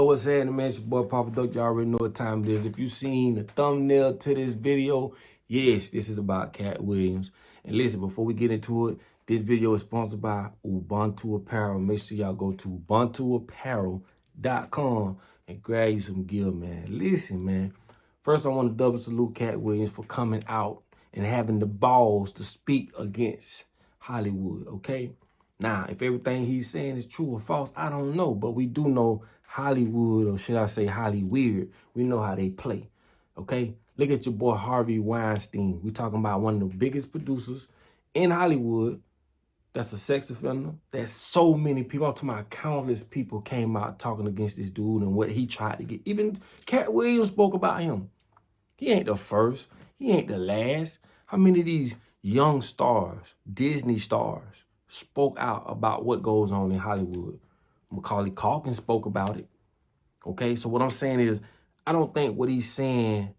What's happening, man? It's your boy Papa Duck. You already know what time it is. If you seen the thumbnail to this video, yes, this is about Katt Williams. And listen, before we get into it, this video is sponsored by Ubuntu Apparel. Make sure y'all go to ubuntuapparel.com and grab you some gear, man. Listen, man. First, I want to double salute Katt Williams for coming out and having the balls to speak against Hollywood, okay? Now, if everything he's saying is true or false, I don't know. But we do know Hollywood, or should I say Hollyweird, we know how they play, okay? Look at your boy Harvey Weinstein. We talking about one of the biggest producers in Hollywood that's a sex offender. There's so many people, I'm talking about countless people came out talking against this dude and what he tried to get. Even Katt Williams spoke about him. He ain't the first. He ain't the last. How many of these young stars, Disney stars, spoke out about what goes on in Hollywood? Macaulay Culkin spoke about it. Okay, so what I'm saying is, I don't think what he's saying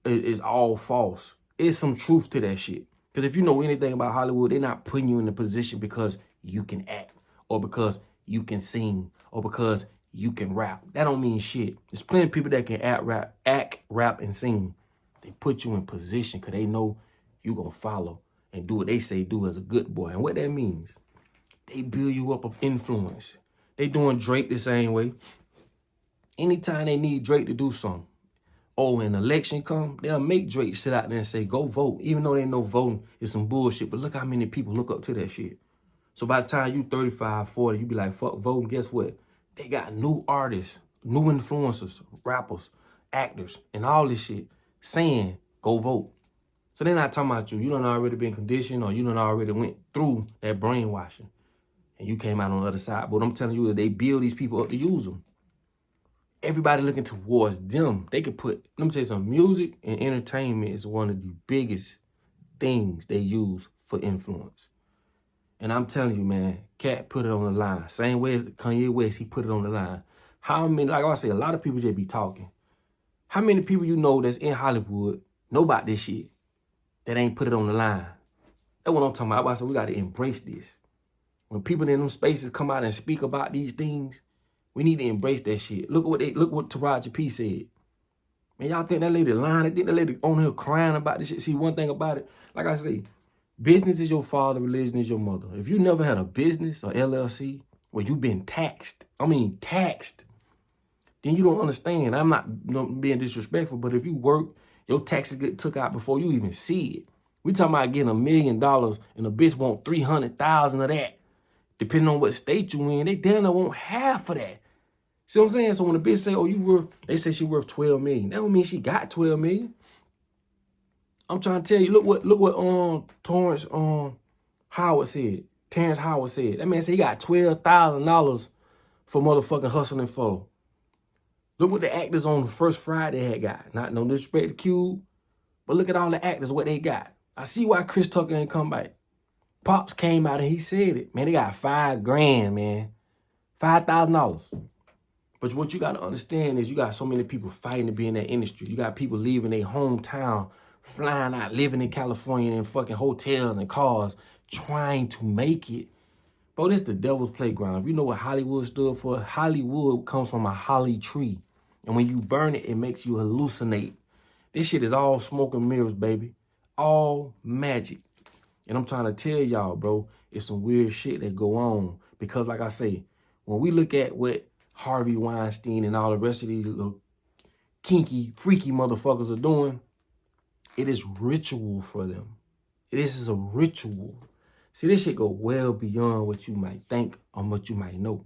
is all false. There's some truth to that shit. Because if you know anything about Hollywood, they're not putting you in a position because you can act, or because you can sing, or because you can rap. That don't mean shit. There's plenty of people that can act, rap, and sing. They put you in position because they know you gonna follow and do what they say do as a good boy. And what that means, they build you up of influence. They doing Drake the same way. Anytime they need Drake to do something, oh, an election come, they'll make Drake sit out there and say, go vote, even though they know voting is some bullshit. But look how many people look up to that shit. So by the time you 35, 40, you be like, fuck voting. Guess what? They got new artists, new influencers, rappers, actors, and all this shit saying, go vote. So they're not talking about you. You done already been conditioned, or you done already went through that brainwashing, and you came out on the other side. But what I'm telling you is they build these people up to use them. Everybody looking towards them. They could put, let me tell you something, music and entertainment is one of the biggest things they use for influence. And I'm telling you, man, Katt put it on the line. Same way as Kanye West, he put it on the line. How many, like I say, a lot of people just be talking. How many people you know that's in Hollywood know about this shit that ain't put it on the line? That's what I'm talking about. I said we got to embrace this. When people in them spaces come out and speak about these things, we need to embrace that shit. Look what Taraji P said. Man, y'all think that lady lying? I think that lady on here crying about this shit. See, one thing about it, like I say, business is your father, religion is your mother. If you never had a business or LLC where you've been taxed, then you don't understand. I'm not being disrespectful, but if you work, your taxes get took out before you even see it. We talking about getting $1 million and a bitch want 300,000 of that. Depending on what state you in, they damn near want half of that. See what I'm saying? So when a bitch say, oh, they say she worth 12 million. That don't mean she got 12 million. I'm trying to tell you, look what Terrence Howard said. That man said he got $12,000 for motherfucking hustling for. Look what the actors on the first Friday had got. Not no disrespect to Cube, but look at all the actors, what they got. I see why Chris Tucker ain't come back. Pops came out and he said it. Man, they got $5 grand, man. $5,000. But what you got to understand is you got so many people fighting to be in that industry. You got people leaving their hometown, flying out, living in California in fucking hotels and cars, trying to make it. Bro, this is the devil's playground. If you know what Hollywood stood for, Hollywood comes from a holly tree. And when you burn it, it makes you hallucinate. This shit is all smoke and mirrors, baby. All magic. And I'm trying to tell y'all, bro, it's some weird shit that go on. Because like I say, when we look at what Harvey Weinstein and all the rest of these little kinky, freaky motherfuckers are doing, it is ritual for them. This is a ritual. See, this shit go well beyond what you might think or what you might know.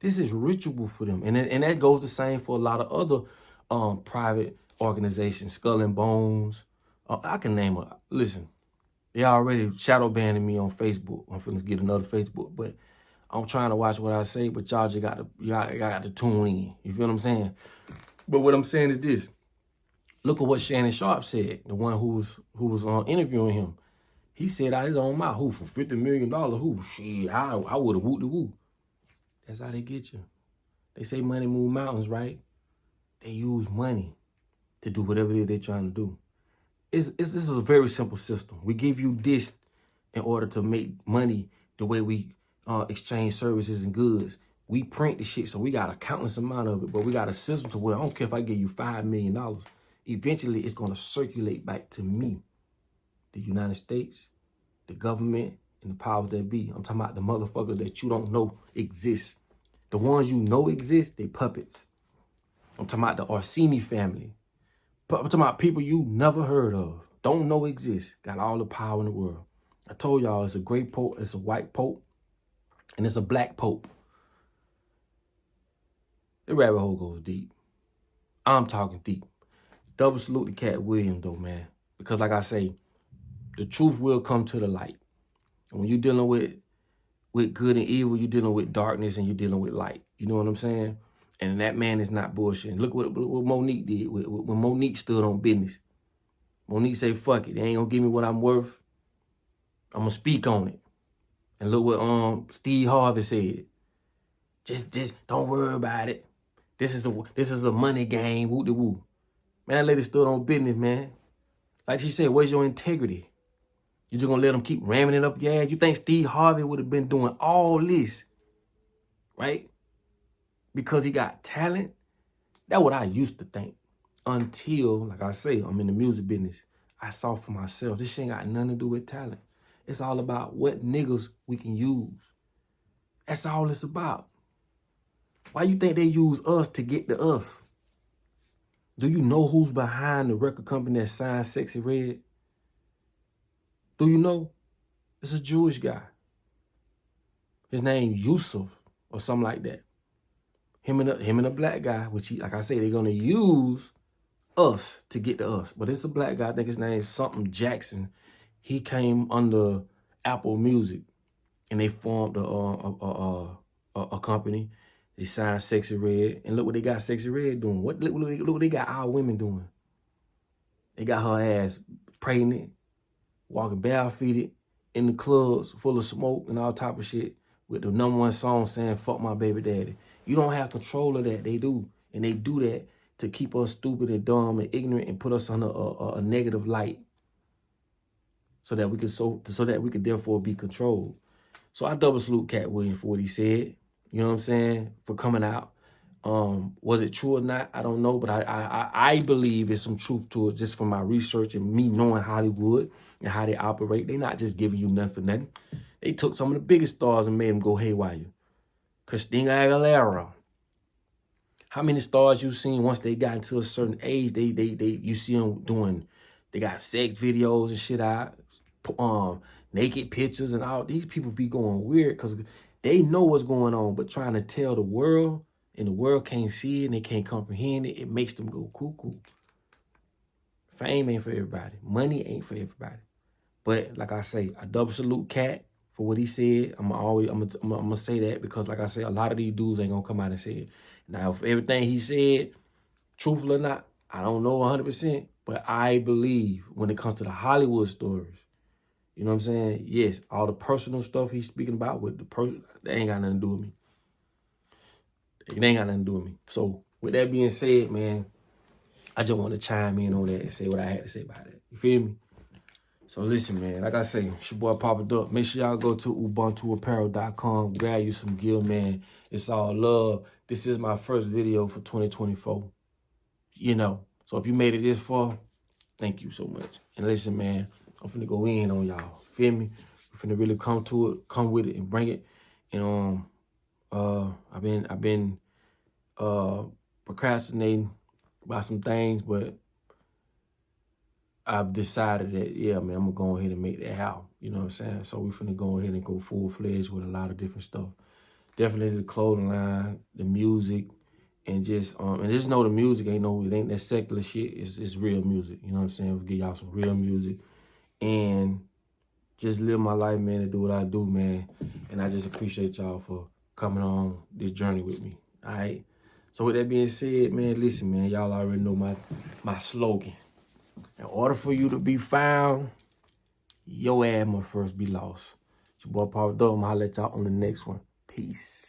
This is ritual for them. And that goes the same for a lot of other private organizations, Skull and Bones. I can name it. Listen, they already shadow banning me on Facebook. I'm finna get another Facebook, but I'm trying to watch what I say, but y'all just got to tune in. You feel what I'm saying? But what I'm saying is this. Look at what Shannon Sharp said, the one who was interviewing him. He said out his own mouth, who, for $50 million, who? Shit, I would have whooped the woo. That's how they get you. They say money move mountains, right? They use money to do whatever it is they're trying to do. This is a very simple system. We give you this in order to make money the way we exchange services and goods. We print the shit, so we got a countless amount of it, but we got a system to where I don't care if I give you $5 million. Eventually, it's going to circulate back to me, the United States, the government, and the powers that be. I'm talking about the motherfuckers that you don't know exist. The ones you know exist, they puppets. I'm talking about the Orsini family. I'm talking about people you never heard of, don't know exist, got all the power in the world. I told y'all it's a gray pope, it's a white pope, and it's a black pope. The rabbit hole goes deep. I'm talking deep. Double salute to Katt Williams, though, man. Because like I say, the truth will come to the light. And when you're dealing with good and evil, you're dealing with darkness and you're dealing with light. You know what I'm saying? And that man is not bullshitting. Look what Monique did when Monique stood on business. Monique say, fuck it. They ain't going to give me what I'm worth. I'm going to speak on it. And look what Steve Harvey said. Just don't worry about it. This is a money game. Woo-de-woo. Man, that lady stood on business, man. Like she said, where's your integrity? You just going to let them keep ramming it up your ass? You think Steve Harvey would have been doing all this, right? Because he got talent? That's what I used to think. Until, like I say, I'm in the music business. I saw for myself, this shit ain't got nothing to do with talent. It's all about what niggas we can use. That's all it's about. Why you think they use us to get to us? Do you know who's behind the record company that signed Sexy Red? Do you know? It's a Jewish guy. His name Yusuf or something like that. Him and a black guy, which like I say, they're gonna use us to get to us. But it's a black guy. I think his name is something Jackson. He came under Apple Music, and they formed a company. They signed Sexy Red, and look what they got Sexy Red doing. Look what they got our women doing. They got her ass pregnant, walking barefooted in the clubs full of smoke and all type of shit with the #1 song saying, fuck my baby daddy. You don't have control of that. They do. And they do that to keep us stupid and dumb and ignorant and put us on a negative light so that we could therefore be controlled. So I double salute Katt Williams for what he said. You know what I'm saying? For coming out. Was it true or not? I don't know, but I believe there's some truth to it just from my research and me knowing Hollywood and how they operate. They're not just giving you nothing for nothing. They took some of the biggest stars and made them go haywire. Christina Aguilera. How many stars you seen once they got into a certain age? You see them doing, they got sex videos and shit out, naked pictures and all. These people be going weird because they know what's going on, but trying to tell the world, and the world can't see it and they can't comprehend it, it makes them go cuckoo. Fame ain't for everybody. Money ain't for everybody. But like I say, I double salute Katt for what he said. I'm gonna say that because like I say, a lot of these dudes ain't gonna come out and say it. Now, if everything he said, truthful or not, I don't know 100%, but I believe when it comes to the Hollywood stories, you know what I'm saying? Yes, all the personal stuff he's speaking about with the person, that ain't got nothing to do with me. It ain't got nothing to do with me. So with that being said, man, I just want to chime in on that and say what I had to say about it. You feel me? So listen, man, like I say, it's your boy Papa Duck. Make sure y'all go to ubuntuapparel.com, grab you some gear, man. It's all love. This is my first video for 2024. You know, so if you made it this far, thank you so much. And listen, man, I'm finna go in on y'all. Feel me? We're finna really come with it and bring it. And I've been procrastinating about some things, but I've decided that, yeah, man, I'm gonna go ahead and make that happen. You know what I'm saying? So we're finna go ahead and go full-fledged with a lot of different stuff. Definitely the clothing line, the music, and just know the music it ain't that secular shit. It's real music. You know what I'm saying? We'll give y'all some real music and just live my life, man, and do what I do, man. And I just appreciate y'all for coming on this journey with me. All right. So with that being said, man, listen, man, y'all already know my slogan. In order for you to be found, your ass must first be lost. It's your boy Papa Duck. I'm gonna holler at y'all on the next one. Peace.